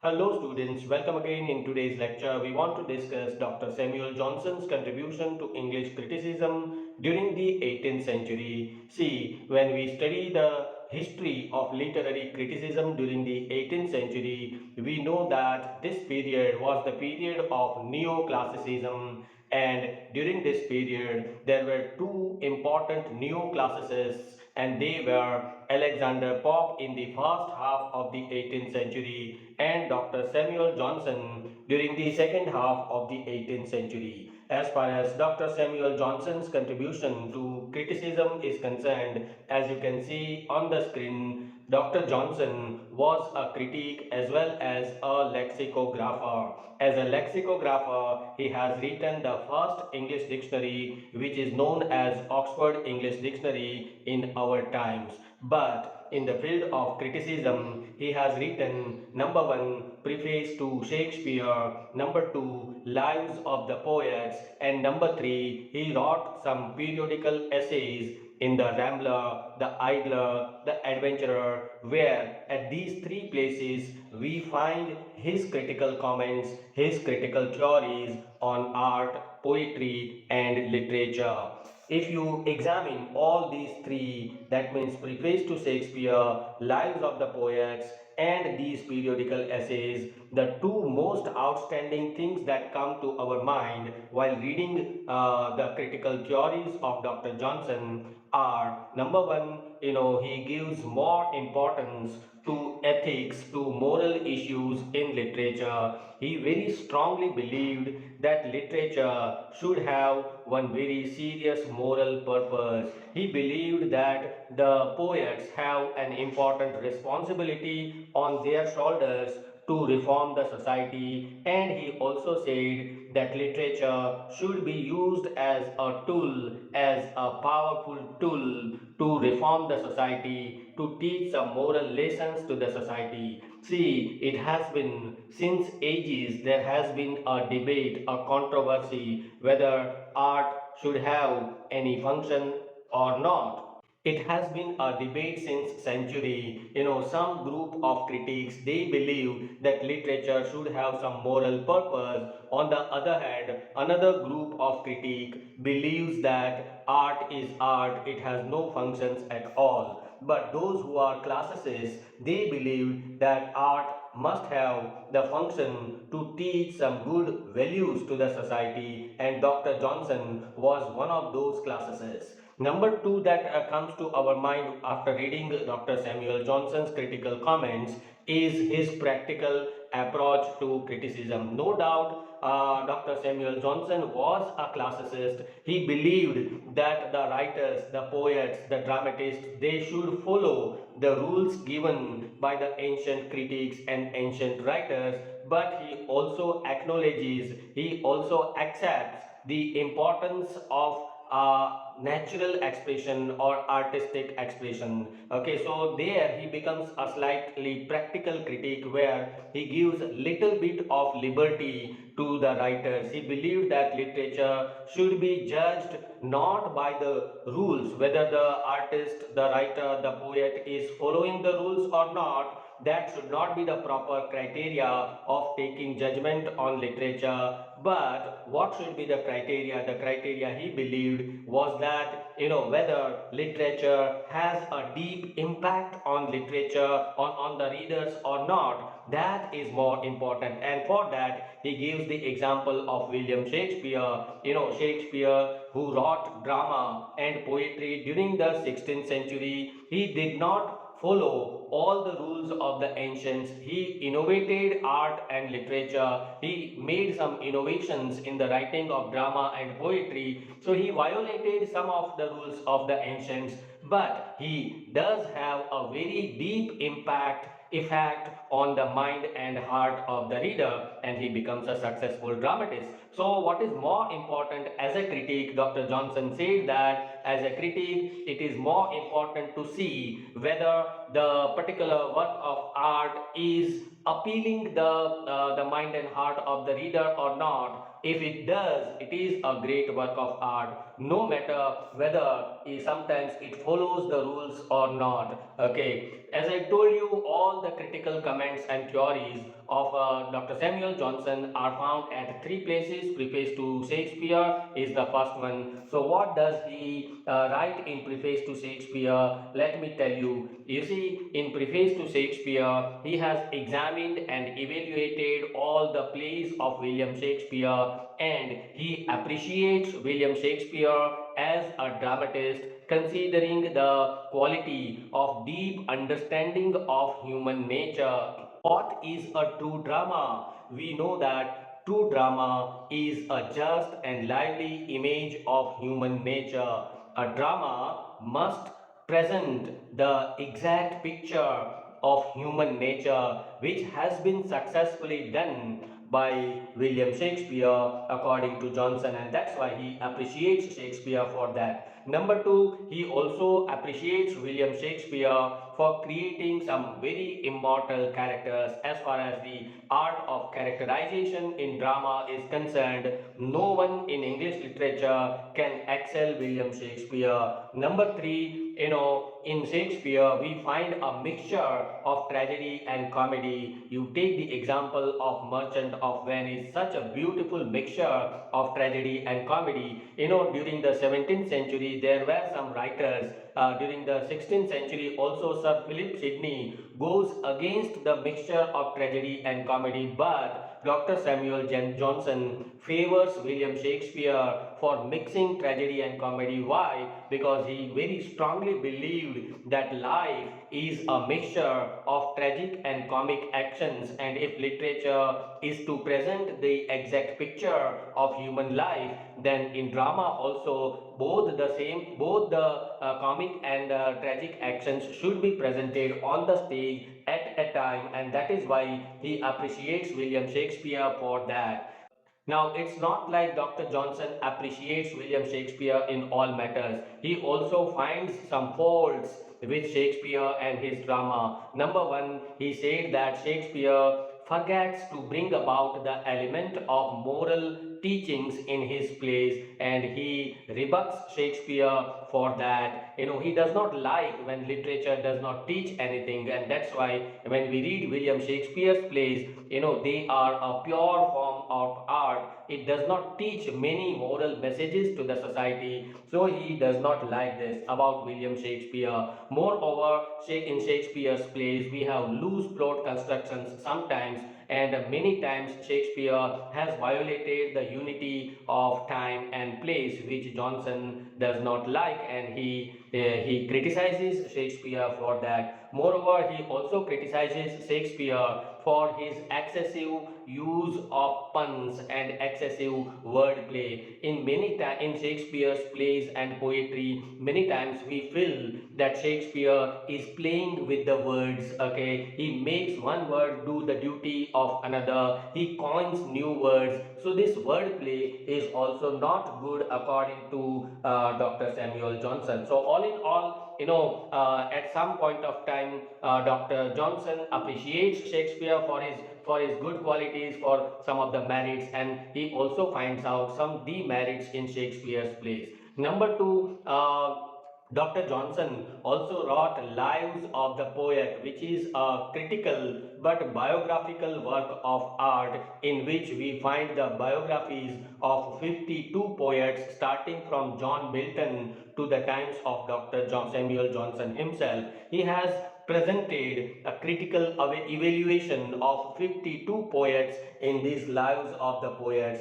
Hello students, welcome again. In today's lecture we want to discuss Dr. Samuel Johnson's contribution to English criticism during the 18th century. See, when we study the history of literary criticism during the 18th century, we know that this period was the period of neoclassicism, and during this period there were two important neoclassicists, and they were Alexander Pope in the first half of the 18th century and Dr. Samuel Johnson during the second half of the 18th century. As far as Dr. Samuel Johnson's contribution to criticism is concerned, as you can see on the screen, Dr. Johnson was a critic as well as a lexicographer. As a lexicographer, he has written the first English dictionary, which is known as Oxford English Dictionary in our times. But in the field of criticism, he has written number one, Preface to Shakespeare, number two, Lives of the Poets, and number three, he wrote some periodical essays in the Rambler, the Idler, the Adventurer, where at these three places we find his critical comments, his critical theories on art, poetry, and literature. If you examine all these three, that means Preface to Shakespeare, Lives of the Poets, and these periodical essays, the two most outstanding things that come to our mind while reading the critical theories of Dr. Johnson are number one, he gives more importance to ethics, to moral issues in literature. He very strongly believed that literature should have one very serious moral purpose. He believed that the poets have an important responsibility on their shoulders to reform the society, and he also said that literature should be used as a tool, as a powerful tool to reform the society, to teach some moral lessons to the society. See, it has been since ages there has been a debate, a controversy whether art should have any function or not. It has been a debate since century. Some group of critics, they believe that literature should have some moral purpose. On the other hand, another group of critic believes that art is art, it has no functions at all. But those who are classicists, they believe that art must have the function to teach some good values to the society, and Dr. Johnson was one of those classicists. Number two that comes to our mind after reading Dr. Samuel Johnson's critical comments is his practical approach to criticism. No doubt, Dr. Samuel Johnson was a classicist. He believed that the writers, the poets, the dramatists, they should follow the rules given by the ancient critics and ancient writers, but he also acknowledges, he also accepts the importance of natural expression or artistic expression. Okay, so there he becomes a slightly practical critic where he gives little bit of liberty to the writers. He believed that literature should be judged not by the rules, whether the artist, the writer, the poet is following the rules or not. That should not be the proper criteria of taking judgment on literature. But what should be the criteria? The criteria he believed was that, whether literature has a deep impact on literature, on the readers or not. That is more important. And for that, he gives the example of William Shakespeare. Shakespeare, who wrote drama and poetry during the 16th century, he did not follow all the rules of the ancients. He innovated art and literature. He made some innovations in the writing of drama and poetry. So he violated some of the rules of the ancients, but he does have a very deep effect on the mind and heart of the reader, and he becomes a successful dramatist. So what is more important as a critic? Dr. Johnson said that as a critic it is more important to see whether the particular work of art is appealing the mind and heart of the reader or not. If it does, it is a great work of art, no matter whether sometimes it follows the rules or not. Okay, as I told you, all the critical comments and theories of Dr. Samuel Johnson are found at three places. Preface to Shakespeare is the first one. So, what does he write in Preface to Shakespeare? Let me tell you. You see, in Preface to Shakespeare, he has examined and evaluated all the plays of William Shakespeare, and he appreciates William Shakespeare as a dramatist, considering the quality of deep understanding of human nature. What is a true drama? We know that true drama is a just and lively image of human nature. A drama must present the exact picture of human nature, which has been successfully done by William Shakespeare according to Johnson, and that's why he appreciates Shakespeare for that. Number two, he also appreciates William Shakespeare for creating some very immortal characters. As far as the art of characterization in drama is concerned, no one in English literature can excel William Shakespeare. Number three, in Shakespeare we find a mixture of tragedy and comedy. You take the example of Merchant of Venice, such a beautiful mixture of tragedy and comedy. During the 17th century there were some writers. During the 16th century also Sir Philip Sidney goes against the mixture of tragedy and comedy, but Dr. Samuel Johnson favors William Shakespeare for mixing tragedy and comedy. Why? Because he very strongly believed that life is a mixture of tragic and comic actions, and if literature is to present the exact picture of human life, then in drama also both the comic and tragic actions should be presented on the stage at a time, and that is why he appreciates William Shakespeare for that. Now, it's not like Dr. Johnson appreciates William Shakespeare in all matters. He also finds some faults with Shakespeare and his drama. Number one, he said that Shakespeare forgets to bring about the element of moral teachings in his plays, and he rebuffs Shakespeare for that. He does not like when literature does not teach anything, and that's why when we read William Shakespeare's plays, they are a pure form of art. It does not teach many moral messages to the society, so he does not like this about William Shakespeare. Moreover, in Shakespeare's plays we have loose plot constructions sometimes, and many times Shakespeare has violated the unity of time and place, which Johnson does not like, and he criticizes Shakespeare for that. Moreover, he also criticizes Shakespeare for his excessive use of puns and excessive wordplay. In Shakespeare's plays and poetry, many times we feel that Shakespeare is playing with the words. Okay, he makes one word do the duty of another. He coins new words. So this wordplay is also not good according to Dr. Samuel Johnson. So all in all, at some point of time, Dr. Johnson appreciates Shakespeare for his good qualities, for some of the merits, and he also finds out some demerits in Shakespeare's plays. Number two, Dr. Johnson also wrote Lives of the Poet, which is a critical but biographical work of art in which we find the biographies of 52 poets starting from John Milton to the times of Dr. Samuel Johnson himself. He has presented a critical evaluation of 52 poets in these Lives of the Poets.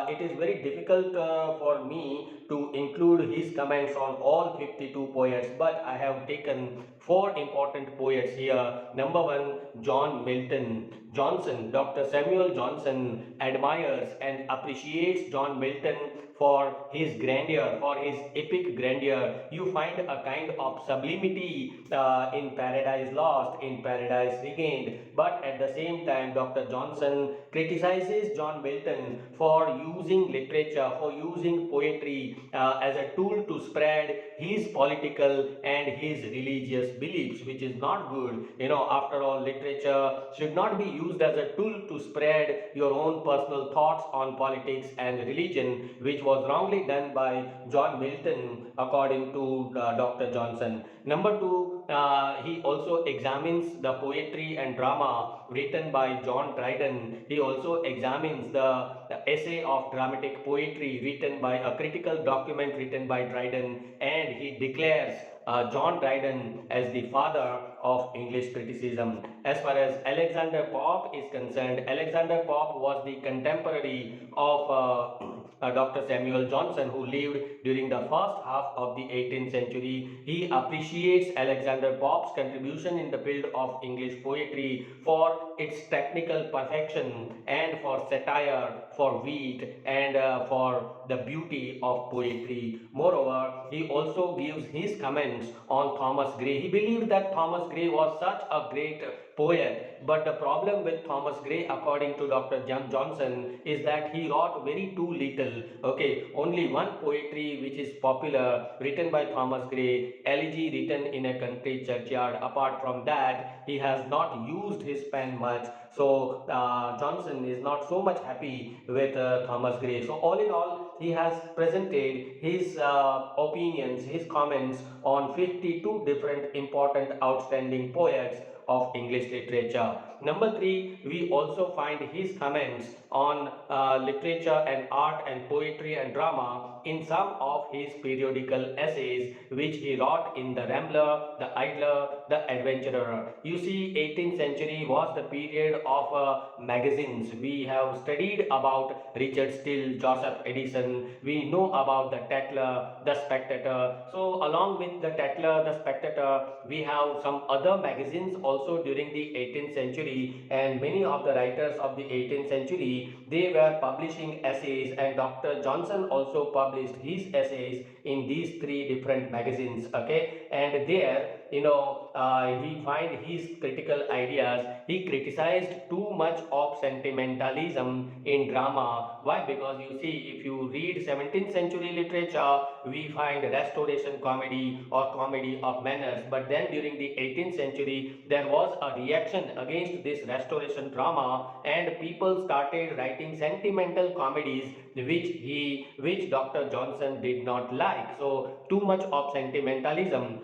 It is very difficult for me to include his comments on all 52 poets, but I have taken four important poets here. Number one, John Milton. Dr. Samuel Johnson admires and appreciates John Milton for his grandeur, for his epic grandeur. You find a kind of sublimity in Paradise Lost, in Paradise Regained, but at the same time, Dr. Johnson criticizes John Milton for using literature, for using poetry as a tool to spread his political and his religious beliefs, which is not good. After all, literature should not be used as a tool to spread your own personal thoughts on politics and religion, which was wrongly done by John Milton according to Dr. Johnson. Number two, he also examines the poetry and drama written by John Dryden. He also examines the essay of dramatic poetry written by a critical document written by Dryden, and he declares John Dryden as the father of English criticism. As far as Alexander Pope is concerned, Alexander Pope was the contemporary of Dr. Samuel Johnson, who lived during the first half of the 18th century. He appreciates Alexander Pope's contribution in the field of English poetry for its technical perfection and for satire, for wit, and for the beauty of poetry. Moreover, he also gives his comments on Thomas Gray. He believed that Thomas Gray was such a great poet, but the problem with Thomas Gray, according to Dr. John Johnson, is that he wrote very too little. Okay, only one poetry which is popular written by Thomas Gray, Elegy written in a country churchyard. Apart from that, he has not used his pen much. So Johnson is not so much happy with Thomas Gray. So all in all, he has presented his opinions, his comments on 52 different important outstanding poets of English literature. Number three, we also find his comments on literature and art and poetry and drama in some of his periodical essays which he wrote in the Rambler, the Idler, the Adventurer. You see, 18th century was the period of magazines. We have studied about Richard Steele, Joseph Edison. We know about the Tatler, the Spectator. So along with the Tatler, the Spectator, we have some other magazines also during the 18th century, and many of the writers of the 18th century, they were publishing essays, and Dr. Johnson also published his essays in these three different magazines. Okay, and there we find his critical ideas. He criticized too much of sentimentalism in drama. Why? Because you see, if you read 17th century literature, we find restoration comedy or comedy of manners. But then during the 18th century, there was a reaction against this restoration drama, and people started writing sentimental comedies which Dr. Johnson did not like. So too much of sentimentalism.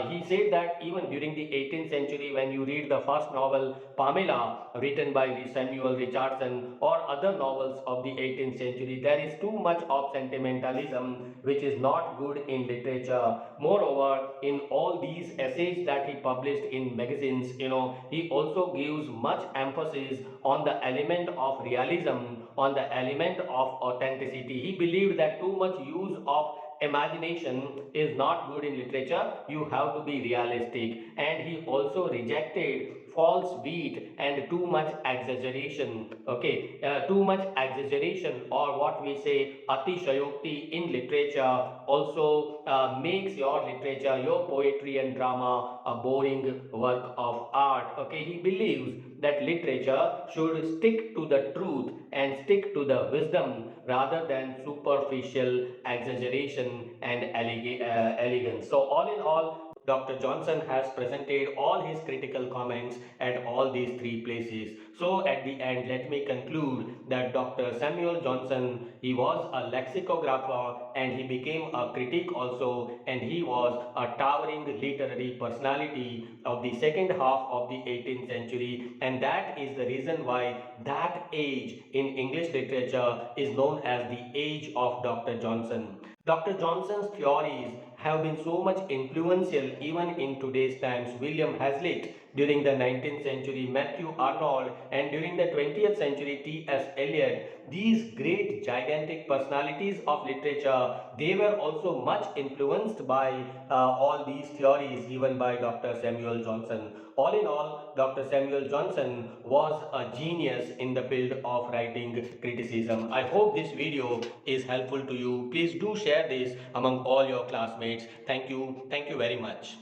He said that even during the 18th century, when you read the first novel Pamela, written by Samuel Richardson, or other novels of the 18th century, there is too much of sentimentalism which is not good in literature. Moreover, in all these essays that he published in magazines, he also gives much emphasis on the element of realism, on the element of authenticity. He believed that too much use of imagination is not good in literature. You have to be realistic. And he also rejected false wit and too much exaggeration. Okay, too much exaggeration, or what we say atishayokti in literature, also makes your literature, your poetry and drama a boring work of art. Okay, he believes that literature should stick to the truth and stick to the wisdom rather than superficial exaggeration and elegance. So all in all, Dr. Johnson has presented all his critical comments at all these three places. So at the end, let me conclude that Dr. Samuel Johnson, he was a lexicographer and he became a critic also, and he was a towering literary personality of the second half of the 18th century, and that is the reason why that age in English literature is known as the age of Dr. Johnson. Dr. Johnson's theories have been so much influential even in today's times. William Hazlitt during the 19th century, Matthew Arnold, and during the 20th century, T.S. Eliot, these great gigantic personalities of literature, they were also much influenced by all these theories given by Dr. Samuel Johnson. All in all, Dr. Samuel Johnson was a genius in the field of writing criticism. I hope this video is helpful to you. Please do share this among all your classmates. Thank you. Thank you very much.